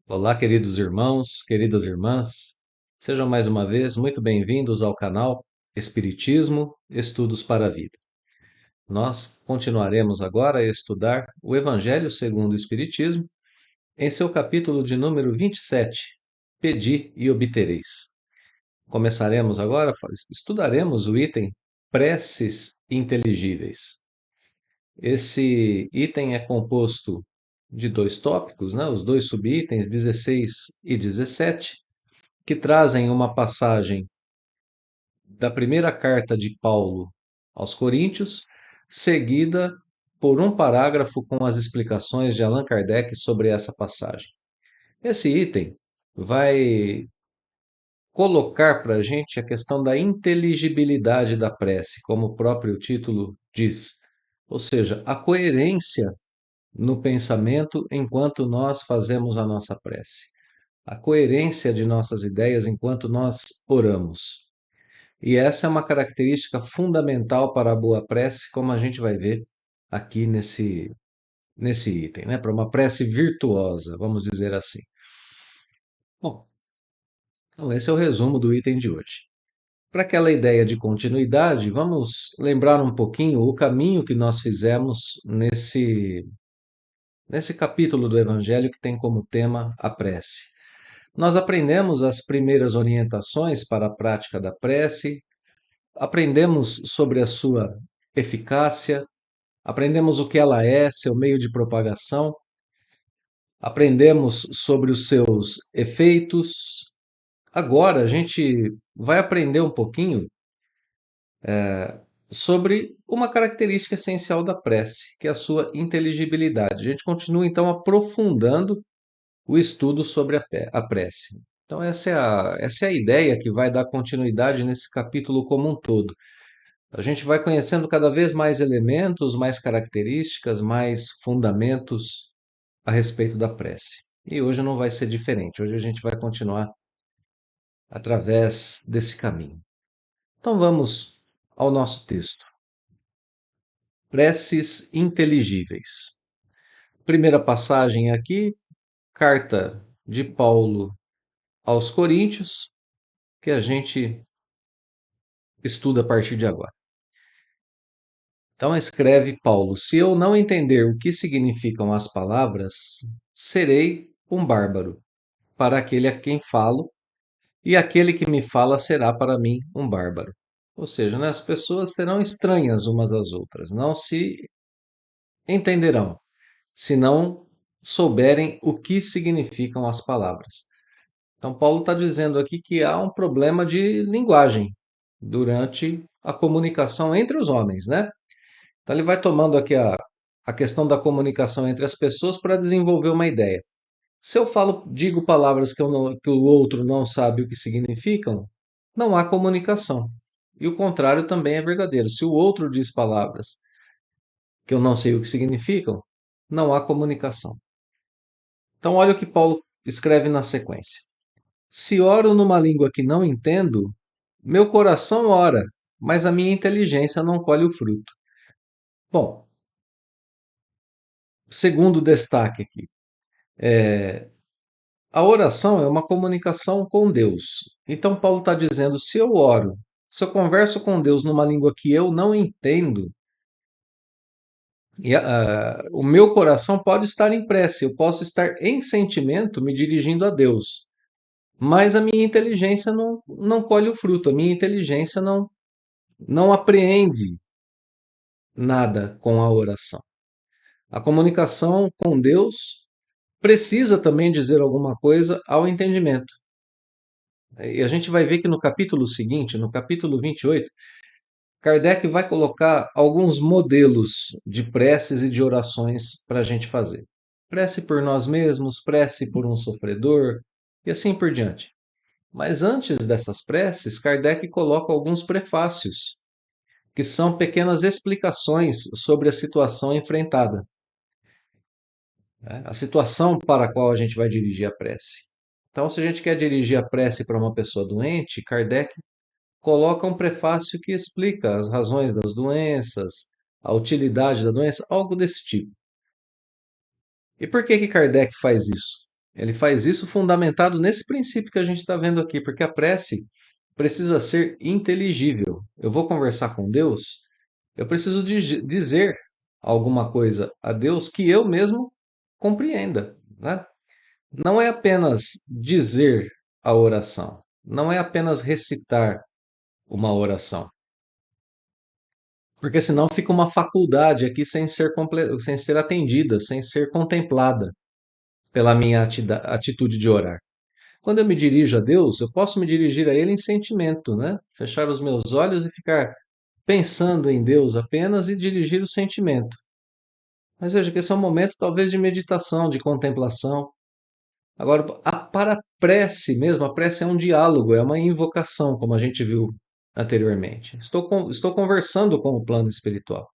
Olá, queridos irmãos, queridas irmãs, sejam mais uma vez muito bem-vindos ao canal Espiritismo Estudos para a Vida. Nós continuaremos agora a estudar o Evangelho segundo o Espiritismo, em seu capítulo de número 27, Pedi e obtereis. Começaremos agora, estudaremos o item Preces Inteligíveis. Esse item é composto de dois tópicos, né? Os dois subitens 16 e 17, que trazem uma passagem da primeira carta de Paulo aos Coríntios, seguida por um parágrafo com as explicações de Allan Kardec sobre essa passagem. Esse item vai colocar para a gente a questão da inteligibilidade da prece, como o próprio título diz, ou seja, a coerência no pensamento enquanto nós fazemos a nossa prece, a coerência de nossas ideias enquanto nós oramos. E essa é uma característica fundamental para a boa prece, como a gente vai ver aqui nesse item, né? Para uma prece virtuosa, vamos dizer assim. Bom, então esse é o resumo do item de hoje. Para aquela ideia de continuidade, vamos lembrar um pouquinho o caminho que nós fizemos nesse capítulo do Evangelho que tem como tema a prece. Nós aprendemos as primeiras orientações para a prática da prece, aprendemos sobre a sua eficácia, aprendemos o que ela é, seu meio de propagação, aprendemos sobre os seus efeitos. Agora a gente vai aprender um pouquinho sobre uma característica essencial da prece, que é a sua inteligibilidade. A gente continua então aprofundando o estudo sobre a prece. Então, essa é a ideia que vai dar continuidade nesse capítulo como um todo. A gente vai conhecendo cada vez mais elementos, mais características, mais fundamentos a respeito da prece. E hoje não vai ser diferente. Hoje a gente vai continuar através desse caminho. Então vamos ao nosso texto. Preces inteligíveis. Primeira passagem aqui, carta de Paulo aos Coríntios, que a gente estuda a partir de agora. Então escreve Paulo: Se eu não entender o que significam as palavras, serei um bárbaro para aquele a quem falo, e aquele que me fala será para mim um bárbaro. Ou seja, né, as pessoas serão estranhas umas às outras, não se entenderão se não souberem o que significam as palavras. Então, Paulo está dizendo aqui que há um problema de linguagem durante a comunicação entre os homens, né? Então, ele vai tomando aqui a questão da comunicação entre as pessoas para desenvolver uma ideia. Se eu digo palavras que o outro não sabe o que significam, não há comunicação. E o contrário também é verdadeiro. Se o outro diz palavras que eu não sei o que significam, não há comunicação. Então, olha o que Paulo escreve na sequência. Se oro numa língua que não entendo, meu coração ora, mas a minha inteligência não colhe o fruto. Bom, segundo destaque aqui, a oração é uma comunicação com Deus. Então, Paulo está dizendo: se eu oro, se eu converso com Deus numa língua que eu não entendo, o meu coração pode estar em prece, eu posso estar em sentimento me dirigindo a Deus, mas a minha inteligência não colhe o fruto, a minha inteligência não apreende nada com a oração. A comunicação com Deus precisa também dizer alguma coisa ao entendimento. E a gente vai ver que no capítulo seguinte, no capítulo 28, Kardec vai colocar alguns modelos de preces e de orações para a gente fazer. Prece por nós mesmos, prece por um sofredor e assim por diante. Mas antes dessas preces, Kardec coloca alguns prefácios, que são pequenas explicações sobre a situação enfrentada, né? A situação para a qual a gente vai dirigir a prece. Então, se a gente quer dirigir a prece para uma pessoa doente, Kardec coloca um prefácio que explica as razões das doenças, a utilidade da doença, algo desse tipo. E por que Kardec faz isso? Ele faz isso fundamentado nesse princípio que a gente está vendo aqui, porque a prece precisa ser inteligível. Eu vou conversar com Deus, eu preciso dizer alguma coisa a Deus que eu mesmo compreenda, né? Não é apenas dizer a oração, não é apenas recitar uma oração, porque senão fica uma faculdade aqui sem ser atendida, sem ser contemplada pela minha atitude de orar. Quando eu me dirijo a Deus, eu posso me dirigir a Ele em sentimento, né? Fechar os meus olhos e ficar pensando em Deus apenas e dirigir o sentimento. Mas veja que esse é um momento talvez de meditação, de contemplação. Agora, para a prece mesmo, a prece é um diálogo, é uma invocação, como a gente viu anteriormente. Estou conversando com o plano espiritual.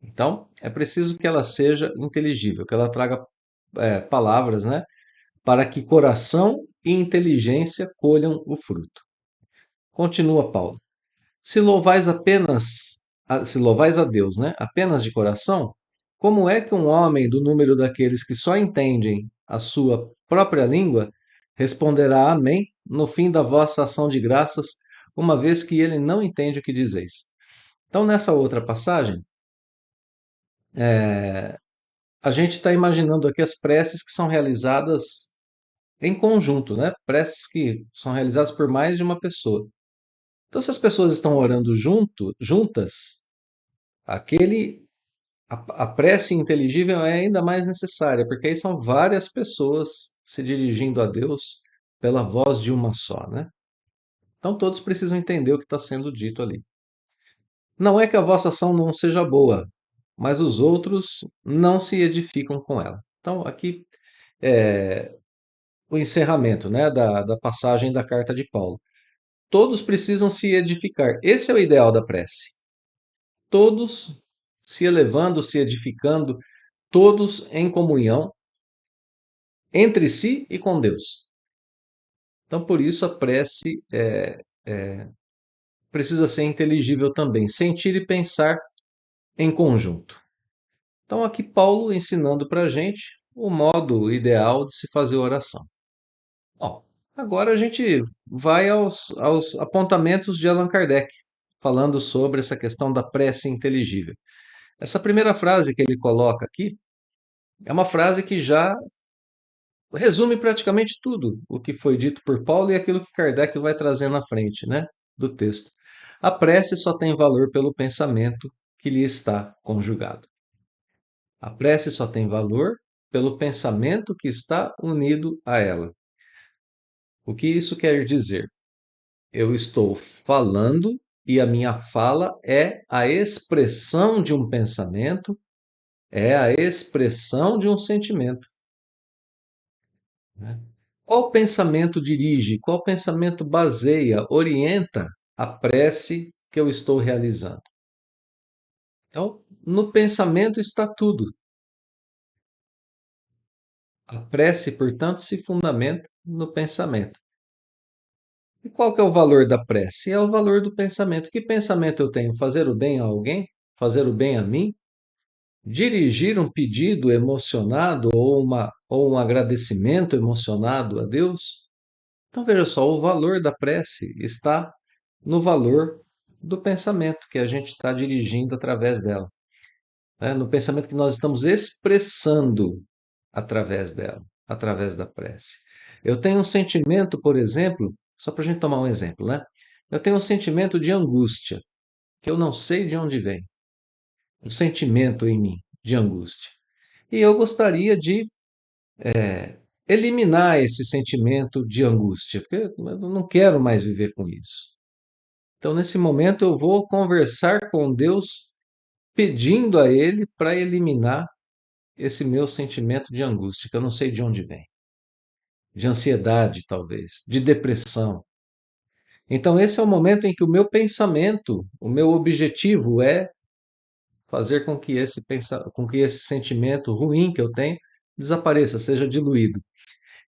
Então, é preciso que ela seja inteligível, que ela traga palavras, né? Para que coração e inteligência colham o fruto. Continua Paulo. Se louvais a Deus, né, apenas de coração, como é que um homem do número daqueles que só entendem a sua própria língua responderá amém no fim da vossa ação de graças, uma vez que ele não entende o que dizeis? Então, nessa outra passagem, a gente está imaginando aqui as preces que são realizadas em conjunto, né? Preces que são realizadas por mais de uma pessoa. Então, se as pessoas estão orando juntas, aquele a prece inteligível é ainda mais necessária, porque aí são várias pessoas se dirigindo a Deus pela voz de uma só, né? Então todos precisam entender o que está sendo dito ali. Não é que a vossa ação não seja boa, mas os outros não se edificam com ela. Então aqui é o encerramento, né, da passagem da carta de Paulo. Todos precisam se edificar. Esse é o ideal da prece. Todos se elevando, se edificando, todos em comunhão entre si e com Deus. Então, por isso, a prece precisa ser inteligível também, sentir e pensar em conjunto. Então, aqui Paulo ensinando para a gente o modo ideal de se fazer oração. Bom, agora a gente vai aos apontamentos de Allan Kardec, falando sobre essa questão da prece inteligível. Essa primeira frase que ele coloca aqui é uma frase que já resume praticamente tudo o que foi dito por Paulo e aquilo que Kardec vai trazer na frente, né, do texto. A prece só tem valor pelo pensamento que lhe está conjugado. A prece só tem valor pelo pensamento que está unido a ela. O que isso quer dizer? Eu estou falando e a minha fala é a expressão de um pensamento, é a expressão de um sentimento, né? Qual pensamento dirige, qual pensamento baseia, orienta a prece que eu estou realizando? Então, no pensamento está tudo. A prece, portanto, se fundamenta no pensamento. E qual que é o valor da prece? É o valor do pensamento. Que pensamento eu tenho? Fazer o bem a alguém? Fazer o bem a mim? Dirigir um pedido emocionado ou um agradecimento emocionado a Deus? Então veja só, o valor da prece está no valor do pensamento que a gente está dirigindo através dela, né? No pensamento que nós estamos expressando através dela, através da prece. Eu tenho um sentimento, por exemplo, só para a gente tomar um exemplo, né? Eu tenho um sentimento de angústia, que eu não sei de onde vem, um sentimento em mim de angústia. E eu gostaria de eliminar esse sentimento de angústia, porque eu não quero mais viver com isso. Então, nesse momento, eu vou conversar com Deus, pedindo a Ele para eliminar esse meu sentimento de angústia, que eu não sei de onde vem, de ansiedade, talvez, de depressão. Então, esse é o momento em que o meu pensamento, o meu objetivo é fazer com que esse sentimento ruim que eu tenho desapareça, seja diluído.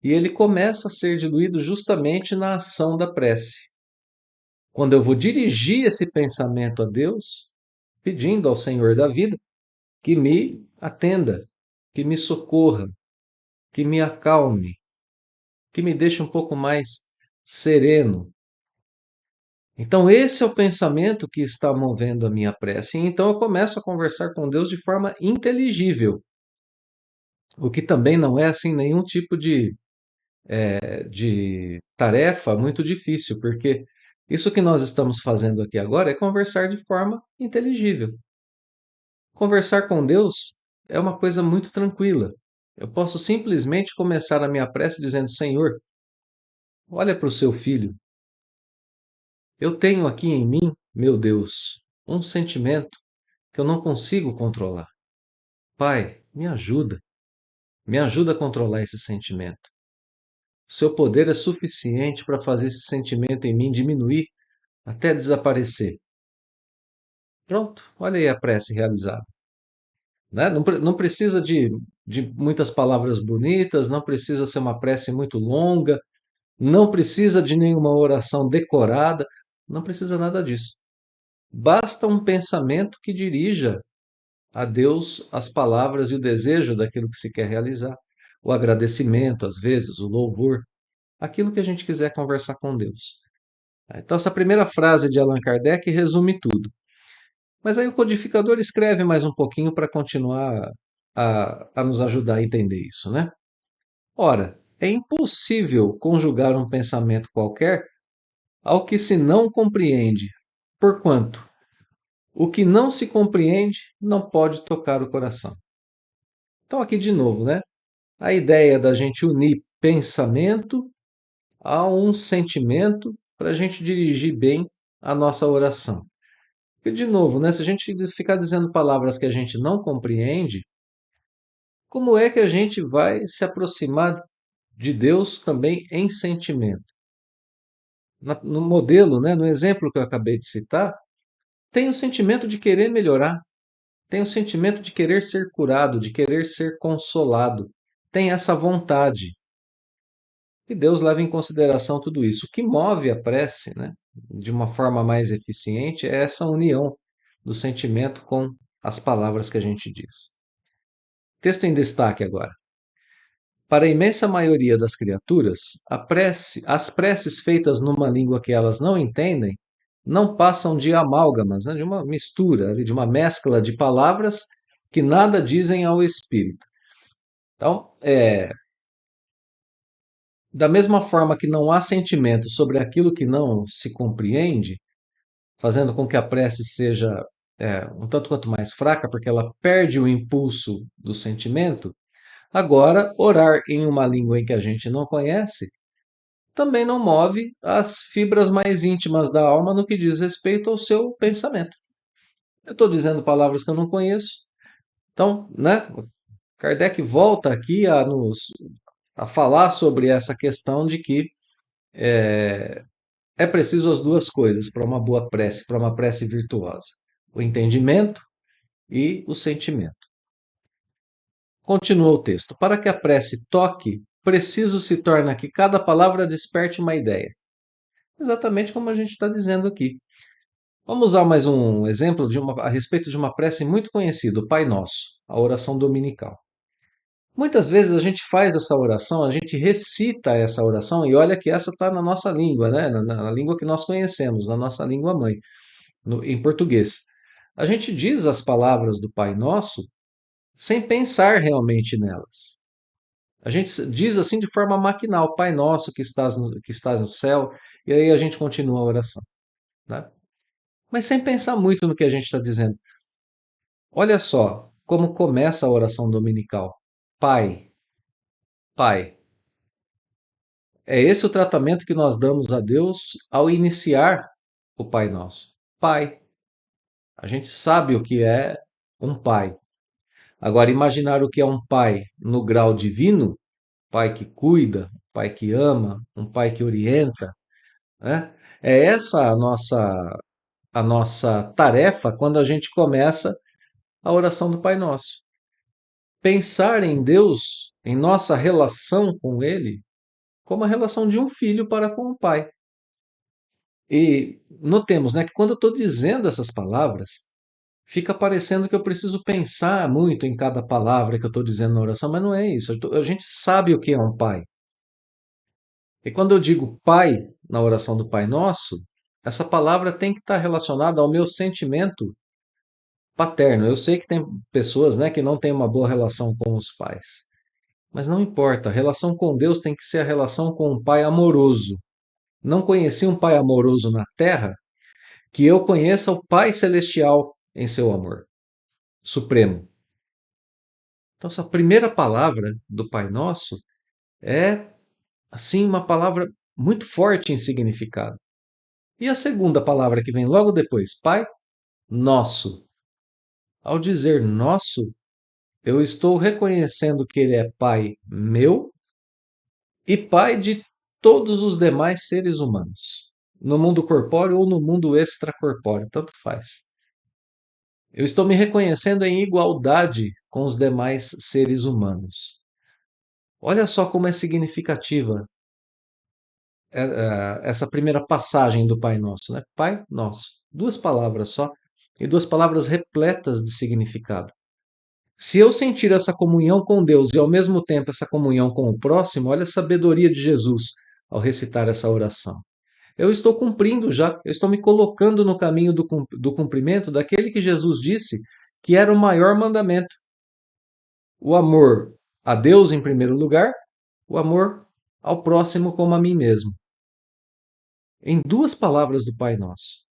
E ele começa a ser diluído justamente na ação da prece. Quando eu vou dirigir esse pensamento a Deus, pedindo ao Senhor da vida que me atenda, que me socorra, que me acalme. que me deixe um pouco mais sereno. Então, esse é o pensamento que está movendo a minha prece. Então, eu começo a conversar com Deus de forma inteligível, o que também não é assim nenhum tipo de tarefa muito difícil, porque isso que nós estamos fazendo aqui agora é conversar de forma inteligível. Conversar com Deus é uma coisa muito tranquila. Eu posso simplesmente começar a minha prece dizendo: Senhor, olha para o seu filho. Eu tenho aqui em mim, meu Deus, um sentimento que eu não consigo controlar. Pai, me ajuda a controlar esse sentimento. O seu poder é suficiente para fazer esse sentimento em mim diminuir até desaparecer. Pronto, olha aí a prece realizada. Né? Não precisa de muitas palavras bonitas, não precisa ser uma prece muito longa, não precisa de nenhuma oração decorada, não precisa nada disso. Basta um pensamento que dirija a Deus as palavras e o desejo daquilo que se quer realizar, o agradecimento, às vezes, o louvor, aquilo que a gente quiser conversar com Deus. Então, essa primeira frase de Allan Kardec resume tudo. Mas aí o codificador escreve mais um pouquinho para continuar a nos ajudar a entender isso, né? Ora, é impossível conjugar um pensamento qualquer ao que se não compreende. Porquanto, o que não se compreende não pode tocar o coração. Então, aqui de novo, né? A ideia da gente unir pensamento a um sentimento para a gente dirigir bem a nossa oração. E, de novo, né? Se a gente ficar dizendo palavras que a gente não compreende, como é que a gente vai se aproximar de Deus também em sentimento? No modelo, né? No exemplo que eu acabei de citar, tem o sentimento de querer melhorar, tem o sentimento de querer ser curado, de querer ser consolado, tem essa vontade. E Deus leva em consideração tudo isso. O que move a prece, né, de uma forma mais eficiente é essa união do sentimento com as palavras que a gente diz. Texto em destaque agora. Para a imensa maioria das criaturas, as preces feitas numa língua que elas não entendem não passam de amálgamas, né, de uma mistura, de uma mescla de palavras que nada dizem ao espírito. Então, da mesma forma que não há sentimento sobre aquilo que não se compreende, fazendo com que a prece seja um tanto quanto mais fraca, porque ela perde o impulso do sentimento, agora, orar em uma língua em que a gente não conhece também não move as fibras mais íntimas da alma no que diz respeito ao seu pensamento. Eu estou dizendo palavras que eu não conheço, então, né? Kardec volta aqui a falar sobre essa questão de que é preciso as duas coisas para uma boa prece, para uma prece virtuosa: o entendimento e o sentimento. Continua o texto. Para que a prece toque, preciso se torna que cada palavra desperte uma ideia. Exatamente como a gente está dizendo aqui. Vamos usar mais um exemplo a respeito de uma prece muito conhecida, o Pai Nosso, a oração dominical. Muitas vezes a gente faz essa oração, a gente recita essa oração, e olha que essa está na nossa língua, né? Na língua que nós conhecemos, na nossa língua mãe, em português. A gente diz as palavras do Pai Nosso sem pensar realmente nelas. A gente diz assim de forma maquinal: Pai Nosso que estás no céu, e aí a gente continua a oração, né? Mas sem pensar muito no que a gente está dizendo. Olha só como começa a oração dominical. Pai, Pai. É esse o tratamento que nós damos a Deus ao iniciar o Pai Nosso. Pai. A gente sabe o que é um pai. Agora, imaginar o que é um pai no grau divino, pai que cuida, pai que ama, um pai que orienta, né? É essa a nossa tarefa quando a gente começa a oração do Pai Nosso. Pensar em Deus, em nossa relação com Ele, como a relação de um filho para com o pai. E notemos, né, que quando eu estou dizendo essas palavras, fica parecendo que eu preciso pensar muito em cada palavra que eu estou dizendo na oração, mas não é isso. A gente sabe o que é um pai. E quando eu digo Pai na oração do Pai Nosso, essa palavra tem que estar relacionada ao meu sentimento paterno. Eu sei que tem pessoas, né, que não têm uma boa relação com os pais, mas não importa. A relação com Deus tem que ser a relação com um Pai amoroso. Não conheci um Pai amoroso na terra que eu conheça o Pai celestial em seu amor supremo. Então, essa primeira palavra do Pai Nosso é, assim, uma palavra muito forte em significado. E a segunda palavra que vem logo depois, Pai Nosso. Ao dizer nosso, eu estou reconhecendo que Ele é Pai meu e Pai de todos os demais seres humanos, no mundo corpóreo ou no mundo extracorpóreo, tanto faz. Eu estou me reconhecendo em igualdade com os demais seres humanos. Olha só como é significativa essa primeira passagem do Pai Nosso, né? Pai Nosso. Duas palavras só, e duas palavras repletas de significado. Se eu sentir essa comunhão com Deus e ao mesmo tempo essa comunhão com o próximo, olha a sabedoria de Jesus ao recitar essa oração. Eu estou cumprindo já, eu estou me colocando no caminho do cumprimento daquele que Jesus disse que era o maior mandamento. O amor a Deus em primeiro lugar, o amor ao próximo como a mim mesmo. Em duas palavras do Pai Nosso.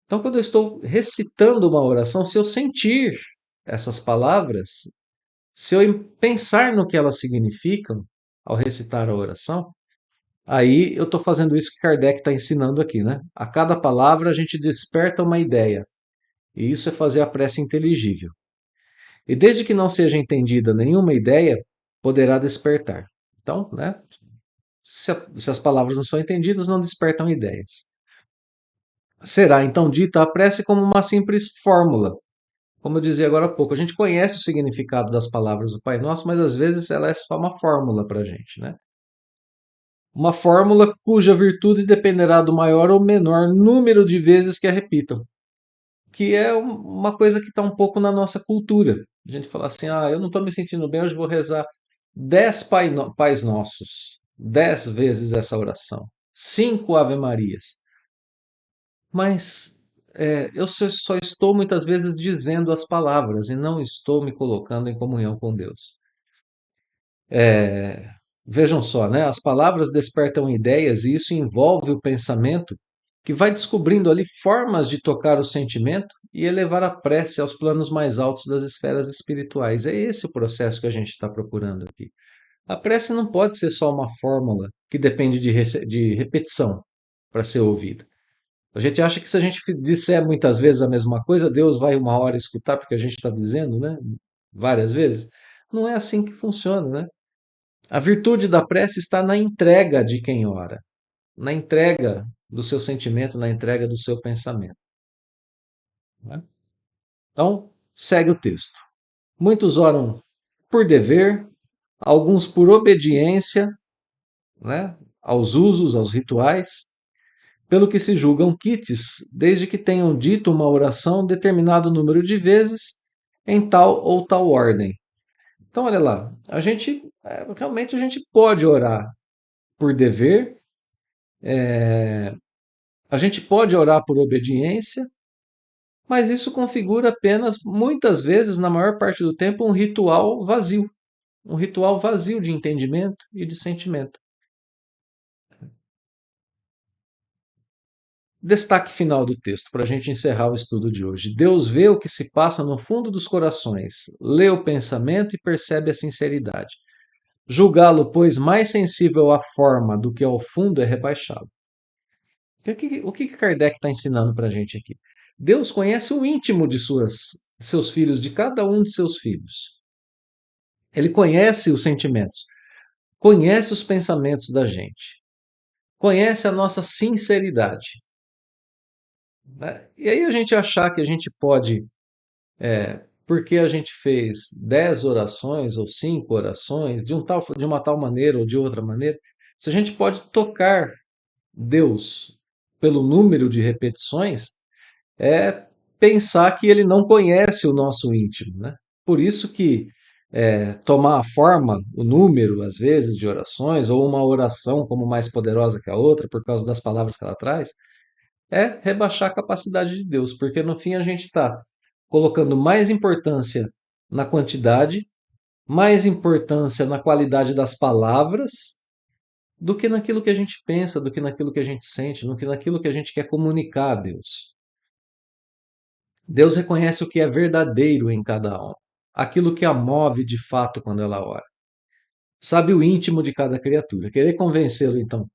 Então, quando eu estou recitando uma oração, se eu sentir essas palavras, se eu pensar no que elas significam ao recitar a oração, aí eu estou fazendo isso que Kardec está ensinando aqui, né? A cada palavra a gente desperta uma ideia. E isso é fazer a prece inteligível. E desde que não seja entendida nenhuma ideia, poderá despertar. Então, né? Se as palavras não são entendidas, não despertam ideias. Será então dita a prece como uma simples fórmula. Como eu dizia agora há pouco, a gente conhece o significado das palavras do Pai Nosso, mas às vezes ela é só uma fórmula para a gente, né? Uma fórmula cuja virtude dependerá do maior ou menor número de vezes que a repitam, que é uma coisa que está um pouco na nossa cultura. A gente fala assim, eu não estou me sentindo bem, hoje vou rezar 10 Pais Nossos, 10 vezes essa oração, 5 Ave Marias. Mas eu só estou muitas vezes dizendo as palavras e não estou me colocando em comunhão com Deus. É, vejam só, né? As palavras despertam ideias e isso envolve o pensamento que vai descobrindo ali formas de tocar o sentimento e elevar a prece aos planos mais altos das esferas espirituais. É esse o processo que a gente está procurando aqui. A prece não pode ser só uma fórmula que depende de repetição para ser ouvida. A gente acha que se a gente disser muitas vezes a mesma coisa, Deus vai uma hora escutar porque a gente está dizendo, né? Várias vezes. Não é assim que funciona, né? A virtude da prece está na entrega de quem ora, na entrega do seu sentimento, na entrega do seu pensamento. Né? Então, segue o texto. Muitos oram por dever, alguns por obediência, né, aos usos, aos rituais, pelo que se julgam quites, desde que tenham dito uma oração determinado número de vezes, em tal ou tal ordem. Então, olha lá, realmente a gente pode orar por dever, a gente pode orar por obediência, mas isso configura apenas, muitas vezes, na maior parte do tempo, um ritual vazio de entendimento e de sentimento. Destaque final do texto, para a gente encerrar o estudo de hoje. Deus vê o que se passa no fundo dos corações, lê o pensamento e percebe a sinceridade. Julgá-lo, pois, mais sensível à forma do que ao fundo é rebaixado. O que Kardec está ensinando para a gente aqui? Deus conhece o íntimo de seus filhos, de cada um de seus filhos. Ele conhece os sentimentos, conhece os pensamentos da gente, conhece a nossa sinceridade. Né? E aí a gente achar que a gente pode, porque a gente fez 10 orações ou 5 orações, de uma tal maneira ou de outra maneira, se a gente pode tocar Deus pelo número de repetições, é pensar que ele não conhece o nosso íntimo, né? Por isso que tomar a forma, o número, às vezes, de orações, ou uma oração como mais poderosa que a outra, por causa das palavras que ela traz, é rebaixar a capacidade de Deus, porque no fim a gente está colocando mais importância na quantidade, mais importância na qualidade das palavras, do que naquilo que a gente pensa, do que naquilo que a gente sente, do que naquilo que a gente quer comunicar a Deus. Deus reconhece o que é verdadeiro em cada um, aquilo que a move de fato quando ela ora. Sabe o íntimo de cada criatura. Querer convencê-lo, então,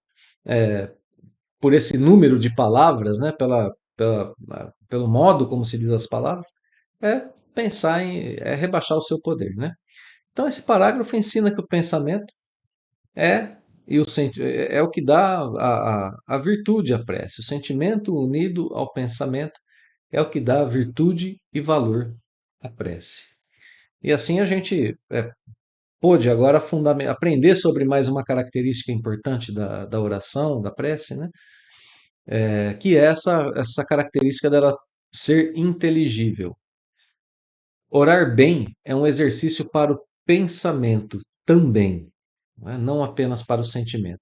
por esse número de palavras, né, pelo modo como se diz as palavras, é pensar é rebaixar o seu poder, né? Então esse parágrafo ensina que o pensamento é é o que dá a virtude à prece. O sentimento unido ao pensamento é o que dá virtude e valor à prece. E assim a gente pôde agora aprender sobre mais uma característica importante da oração, da prece, né? Que é essa característica dela ser inteligível. Orar bem é um exercício para o pensamento também, né? Não apenas para o sentimento.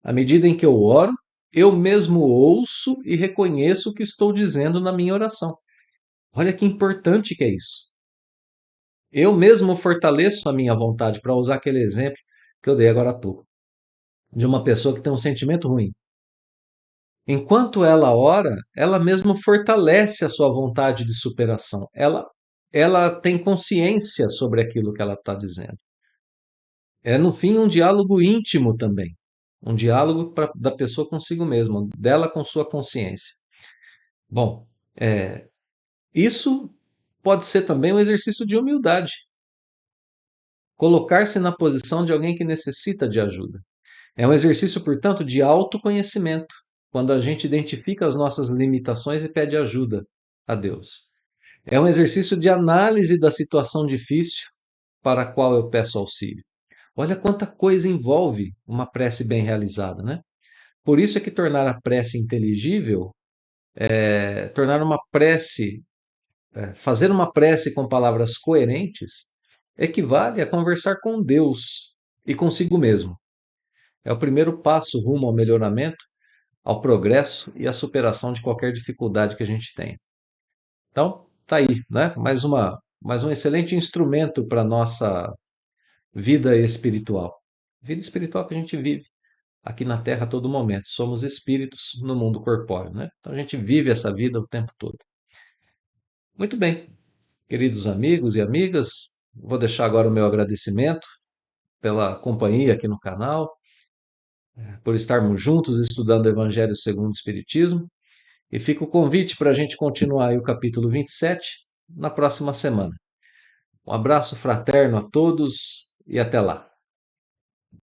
À medida em que eu oro, eu mesmo ouço e reconheço o que estou dizendo na minha oração. Olha que importante que é isso. Eu mesmo fortaleço a minha vontade, para usar aquele exemplo que eu dei agora há pouco, de uma pessoa que tem um sentimento ruim. Enquanto ela ora, ela mesma fortalece a sua vontade de superação. Ela tem consciência sobre aquilo que ela está dizendo. É, no fim, um diálogo íntimo também. Um diálogo da pessoa consigo mesma, dela com sua consciência. Bom, isso pode ser também um exercício de humildade. Colocar-se na posição de alguém que necessita de ajuda. É um exercício, portanto, de autoconhecimento, quando a gente identifica as nossas limitações e pede ajuda a Deus. É um exercício de análise da situação difícil para a qual eu peço auxílio. Olha quanta coisa envolve uma prece bem realizada, né? Por isso é que tornar a prece inteligível, tornar uma prece, fazer uma prece com palavras coerentes, equivale a conversar com Deus e consigo mesmo. É o primeiro passo rumo ao melhoramento, ao progresso e à superação de qualquer dificuldade que a gente tenha. Então, tá aí, né? Mais um excelente instrumento para a nossa vida espiritual. Vida espiritual que a gente vive aqui na Terra a todo momento. Somos espíritos no mundo corpóreo, né? Então a gente vive essa vida o tempo todo. Muito bem, queridos amigos e amigas, vou deixar agora o meu agradecimento pela companhia aqui no canal, por estarmos juntos estudando o Evangelho segundo o Espiritismo. E fica o convite para a gente continuar aí o capítulo 27 na próxima semana. Um abraço fraterno a todos e até lá.